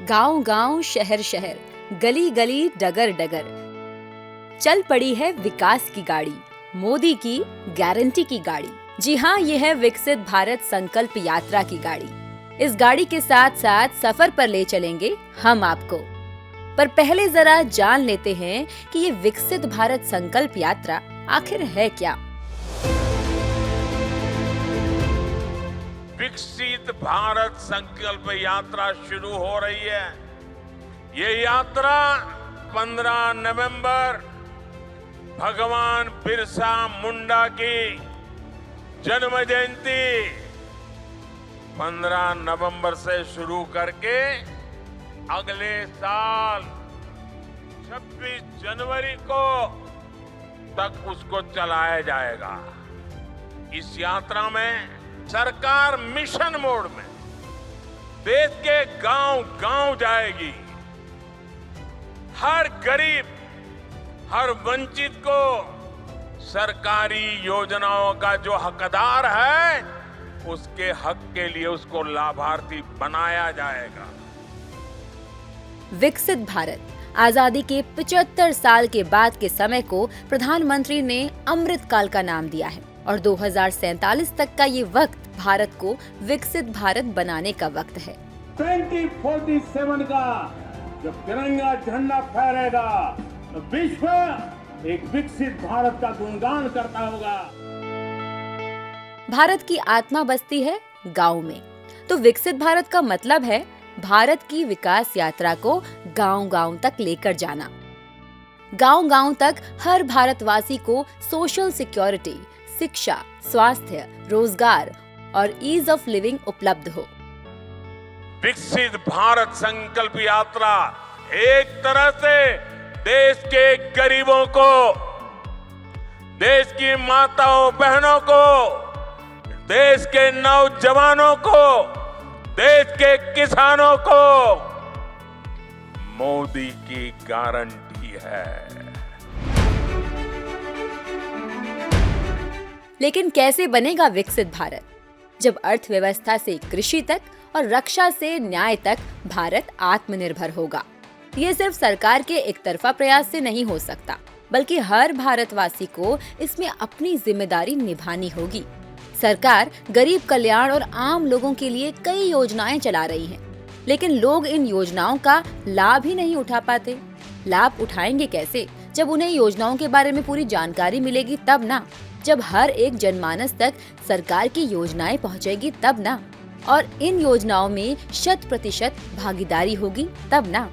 गांव गांव, शहर शहर, गली गली, डगर डगर, चल पड़ी है विकास की गाड़ी, मोदी की गारंटी की गाड़ी। जी हाँ, ये है विकसित भारत संकल्प यात्रा की गाड़ी। इस गाड़ी के साथ साथ सफर पर ले चलेंगे हम आपको। पर पहले जरा जान लेते हैं कि ये विकसित भारत संकल्प यात्रा आखिर है क्या। विकसित भारत संकल्प यात्रा शुरू हो रही है। ये यात्रा 15 नवंबर भगवान बिरसा मुंडा की जन्म जयंती 15 नवंबर से शुरू करके अगले साल 26 जनवरी को तक उसको चलाया जाएगा। इस यात्रा में सरकार मिशन मोड में देश के गांव गांव जाएगी। हर गरीब, हर वंचित को सरकारी योजनाओं का जो हकदार है, उसके हक के लिए उसको लाभार्थी बनाया जाएगा। विकसित भारत आजादी के 75 साल के बाद के समय को प्रधानमंत्री ने अमृत काल का नाम दिया है और 2047 तक का ये वक्त भारत को विकसित भारत बनाने का वक्त है। 2047 का जब तिरंगा झंडा फहरेगा तो विश्व एक विकसित भारत का गुणगान करता होगा। भारत की आत्मा बसती है गांव में, तो विकसित भारत का मतलब है भारत की विकास यात्रा को गांव-गांव तक लेकर जाना। गांव-गांव तक हर भारतवासी को सोशल सिक्योरिटी, शिक्षा, स्वास्थ्य, रोजगार और ईज ऑफ लिविंग उपलब्ध हो। विकसित भारत संकल्प यात्रा एक तरह से देश के गरीबों को, देश की माताओं बहनों को, देश के नौजवानों को, देश के किसानों को मोदी की गारंटी है। लेकिन कैसे बनेगा विकसित भारत, जब अर्थव्यवस्था से कृषि तक और रक्षा से न्याय तक भारत आत्मनिर्भर होगा। ये सिर्फ सरकार के एक तरफा प्रयास से नहीं हो सकता, बल्कि हर भारतवासी को इसमें अपनी जिम्मेदारी निभानी होगी। सरकार गरीब कल्याण और आम लोगों के लिए कई योजनाएं चला रही है, लेकिन लोग इन योजनाओं का लाभ ही नहीं उठा पाते। लाभ उठाएंगे कैसे, जब उन्हें योजनाओं के बारे में पूरी जानकारी मिलेगी तब ना, जब हर एक जनमानस तक सरकार की योजनाएं पहुंचेगी तब ना, और इन योजनाओं में 100% भागीदारी होगी तब ना।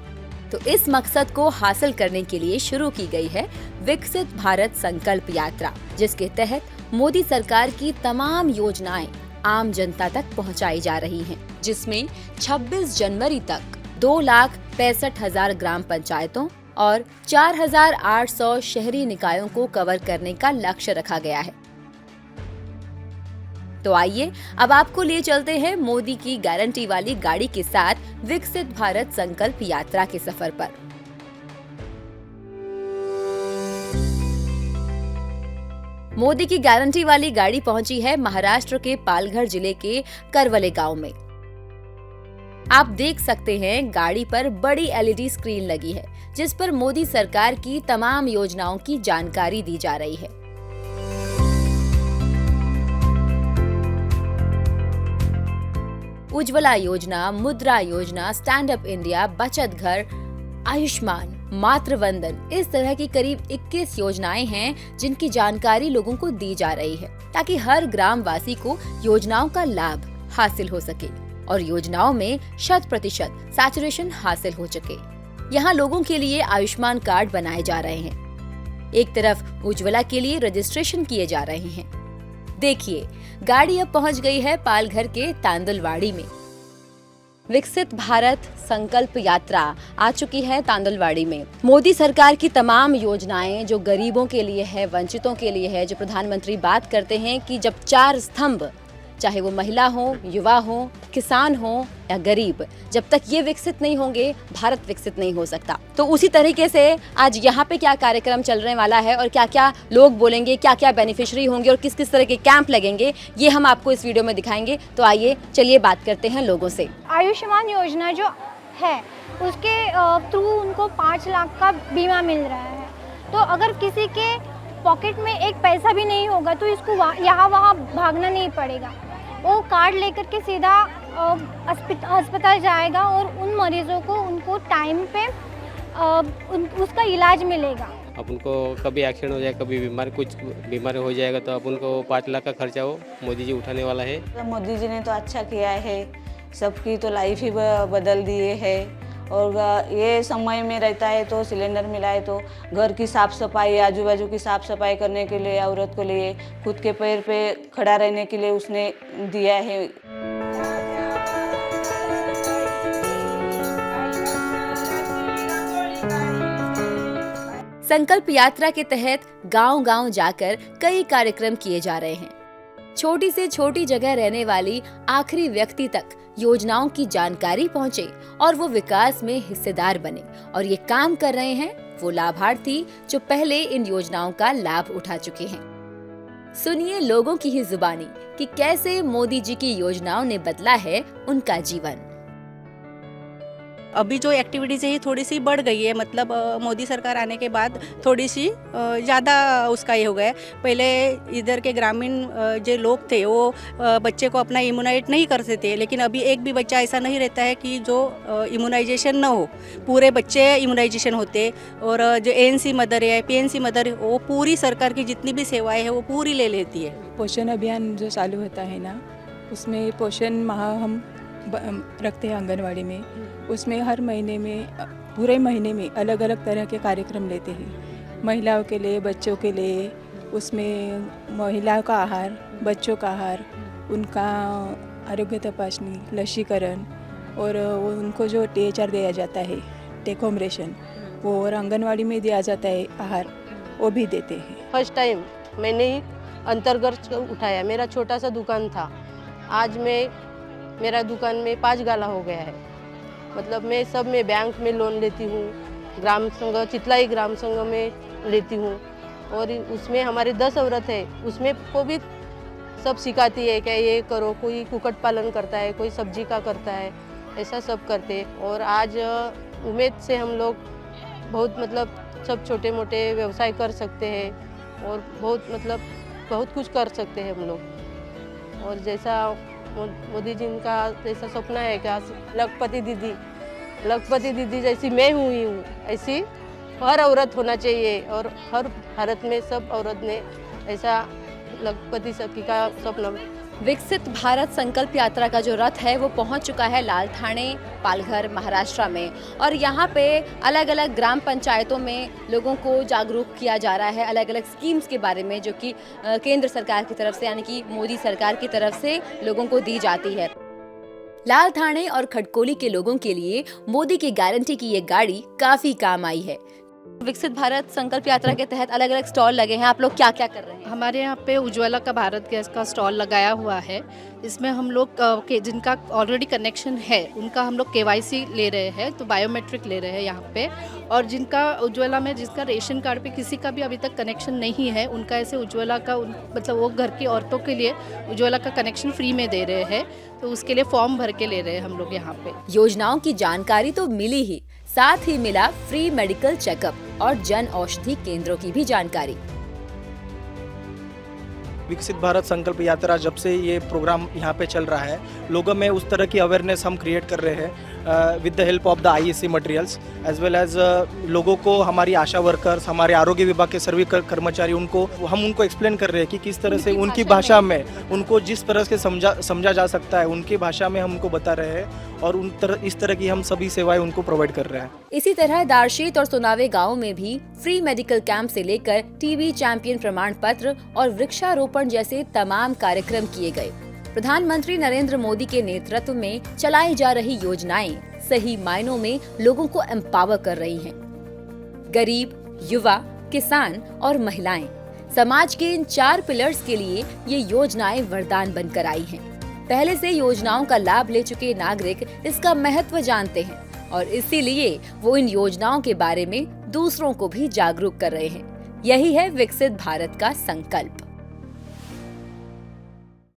तो इस मकसद को हासिल करने के लिए शुरू की गई है विकसित भारत संकल्प यात्रा, जिसके तहत मोदी सरकार की तमाम योजनाएं आम जनता तक पहुंचाई जा रही हैं, जिसमें 26 जनवरी तक 2,65,000 ग्राम पंचायतों और 4,800 शहरी निकायों को कवर करने का लक्ष्य रखा गया है। तो आइए अब आपको ले चलते हैं मोदी की गारंटी वाली गाड़ी के साथ विकसित भारत संकल्प यात्रा के सफर पर। मोदी की गारंटी वाली गाड़ी पहुंची है महाराष्ट्र के पालघर जिले के करवले गांव में। आप देख सकते हैं गाड़ी पर बड़ी LED स्क्रीन लगी है, जिस पर मोदी सरकार की तमाम योजनाओं की जानकारी दी जा रही है। उज्ज्वला योजना, मुद्रा योजना, स्टैंड अप इंडिया, बचत घर, आयुष्मान, मातृवंदन, इस तरह की करीब 21 योजनाएं हैं जिनकी जानकारी लोगों को दी जा रही है, ताकि हर ग्राम वासी को योजनाओं का लाभ हासिल हो सके और योजनाओं में 100% सैचुरेशन हासिल हो सके। यहाँ लोगों के लिए आयुष्मान कार्ड बनाए जा रहे हैं। एक तरफ उज्ज्वला के लिए रजिस्ट्रेशन किए जा रहे हैं। देखिए, गाड़ी अब पहुंच गई है पालघर के तांदुलवाड़ी में। विकसित भारत संकल्प यात्रा आ चुकी है तांदुलवाड़ी में। मोदी सरकार की तमाम योजनाएं जो गरीबों के लिए है, वंचितों के लिए है, जो प्रधानमंत्री बात करते हैं कि जब 4 स्तंभ चाहे वो महिला हो, युवा हो, किसान हो या गरीब। जब तक ये विकसित नहीं होंगे, भारत विकसित नहीं हो सकता। तो उसी तरीके से आज यहाँ पे क्या कार्यक्रम चलने वाला है और क्या क्या लोग बोलेंगे, क्या क्या बेनिफिशियरी होंगे और किस किस तरह के कैंप लगेंगे, ये हम आपको इस वीडियो में दिखाएंगे। तो आइए चलिए बात करते हैं लोगों से। आयुष्मान योजना जो है उसके थ्रू उनको 5 लाख का बीमा मिल रहा है। तो अगर किसी के पॉकेट में एक पैसा भी नहीं होगा तो इसको यहाँ वहाँ भागना नहीं पड़ेगा। वो कार्ड लेकर के सीधा अस्पताल जाएगा और उन मरीजों को उनको टाइम पे उसका इलाज मिलेगा। अब उनको कभी एक्सीडेंट हो जाए, कभी कुछ बीमारी हो जाएगा तो अब उनको 5 लाख का खर्चा वो मोदी जी उठाने वाला है। मोदी जी ने तो अच्छा किया है, सबकी तो लाइफ ही बदल दिए है। और ये समय में रहता है तो सिलेंडर मिला है तो घर की साफ सफाई, आजू बाजू की साफ सफाई करने के लिए, औरत को लिए खुद के पैर पे खड़ा रहने के लिए उसने दिया है। संकल्प यात्रा के तहत गांव-गांव जाकर कई कार्यक्रम किए जा रहे हैं। छोटी से छोटी जगह रहने वाली आखिरी व्यक्ति तक योजनाओं की जानकारी पहुंचे और वो विकास में हिस्सेदार बने। और ये काम कर रहे हैं वो लाभार्थी जो पहले इन योजनाओं का लाभ उठा चुके हैं। सुनिए लोगों की ही जुबानी कि कैसे मोदी जी की योजनाओं ने बदला है उनका जीवन। अभी जो एक्टिविटीज़ है ये थोड़ी सी बढ़ गई है, मतलब मोदी सरकार आने के बाद थोड़ी सी ज़्यादा उसका ये हो गया है। पहले इधर के ग्रामीण जो लोग थे वो बच्चे को अपना इम्यूनाइट नहीं करते थे, लेकिन अभी एक भी बच्चा ऐसा नहीं रहता है कि जो इम्यूनाइजेशन ना हो। पूरे बच्चे इम्यूनाइजेशन होते। और जो ANC मदर है, PNC मदर, वो पूरी सरकार की जितनी भी सेवाएँ हैं वो पूरी ले लेती है। पोषण अभियान जो चालू होता है ना, उसमें पोषण माह हम रखते हैं आंगनवाड़ी में। उसमें हर महीने में, पूरे महीने में अलग अलग तरह के कार्यक्रम लेते हैं। महिलाओं के लिए, बच्चों के लिए, उसमें महिलाओं का आहार, बच्चों का आहार, उनका आरोग्य तपासनी, लसीकरण और उनको जो THR दिया जाता है, टेक होम रेशन, वो और आंगनवाड़ी में दिया जाता है आहार, वो भी देते हैं। फर्स्ट टाइम मैंने ही अंतर्गत उठाया। मेरा छोटा सा दुकान था, आज मेरा दुकान में 5 गाला हो गया है। मतलब मैं सब में बैंक में लोन लेती हूँ, ग्राम संघ, चितलाई ग्राम संघ में लेती हूँ। और उसमें हमारे 10 औरत है, उसमें को भी सब सिखाती है क्या ये करो। कोई कुक्कुट पालन करता है, कोई सब्जी का करता है, ऐसा सब करते हैं। और आज उम्मीद से हम लोग बहुत मतलब सब छोटे मोटे व्यवसाय कर सकते हैं और बहुत कुछ कर सकते हैं हम लोग। और जैसा मोदी जी का जैसा सपना है कि लखपति दीदी जैसी मैं हुई हूँ, ऐसी हर औरत होना चाहिए। और हर भारत में सब औरत ने ऐसा लखपति सखी का सपना। विकसित भारत संकल्प यात्रा का जो रथ है वो पहुंच चुका है लालथाने, पालघर, महाराष्ट्र में। और यहाँ पे अलग अलग ग्राम पंचायतों में लोगों को जागरूक किया जा रहा है अलग अलग स्कीम्स के बारे में, जो कि केंद्र सरकार की तरफ से यानी कि मोदी सरकार की तरफ से लोगों को दी जाती है। लालथाने और खड़कोली के लोगों के लिए मोदी की गारंटी की ये गाड़ी काफी काम आई है। विकसित भारत संकल्प यात्रा के तहत अलग अलग स्टॉल लगे हैं। आप लोग क्या क्या कर रहे हैं? हमारे यहाँ पे उज्ज्वला का भारत गैस का स्टॉल लगाया हुआ है। इसमें हम लोग जिनका ऑलरेडी कनेक्शन है उनका हम लोग KYC ले रहे हैं, तो बायोमेट्रिक ले रहे हैं यहाँ पे। और जिनका उज्ज्वला में, जिसका रेशन कार्ड पे किसी का भी अभी तक कनेक्शन नहीं है, उनका ऐसे उज्ज्वला का मतलब वो घर की औरतों के लिए उज्ज्वला का कनेक्शन फ्री में दे रहे हैं। तो उसके लिए फॉर्म भर के ले रहे हैं हम लोग यहाँ पे। योजनाओं की जानकारी तो मिली ही, साथ ही मिला फ्री मेडिकल चेकअप और जन औषधि केंद्रों की भी जानकारी। विकसित भारत संकल्प यात्रा जब से ये प्रोग्राम यहाँ पे चल रहा है, लोगों में उस तरह की अवेयरनेस हम क्रिएट कर रहे हैं with the help of the IEC materials as well as लोगों को, हमारी आशा वर्कर्स, हमारे आरोग्य विभाग के सभी कर्मचारी, हम उनको एक्सप्लेन कर रहे हैं कि किस तरह से उनकी भाषा में उनको जिस तरह से समझा जा सकता है, उनकी भाषा में हम उनको बता रहे हैं। और इस तरह की हम सभी सेवाएं उनको प्रोवाइड कर रहे हैं। इसी तरह दारशीत और सोनावे गांव में भी फ्री मेडिकल कैंप से लेकर TB चैंपियन प्रमाण पत्र और वृक्षारोपण जैसे तमाम कार्यक्रम किए गए। प्रधानमंत्री नरेंद्र मोदी के नेतृत्व में चलाई जा रही योजनाएं सही मायनों में लोगों को एम्पावर कर रही हैं। गरीब, युवा, किसान और महिलाएं, समाज के इन 4 पिलर्स के लिए ये योजनाएं वरदान बनकर आई हैं। पहले से योजनाओं का लाभ ले चुके नागरिक इसका महत्व जानते हैं और इसीलिए वो इन योजनाओं के बारे में दूसरों को भी जागरूक कर रहे हैं। यही है विकसित भारत का संकल्प।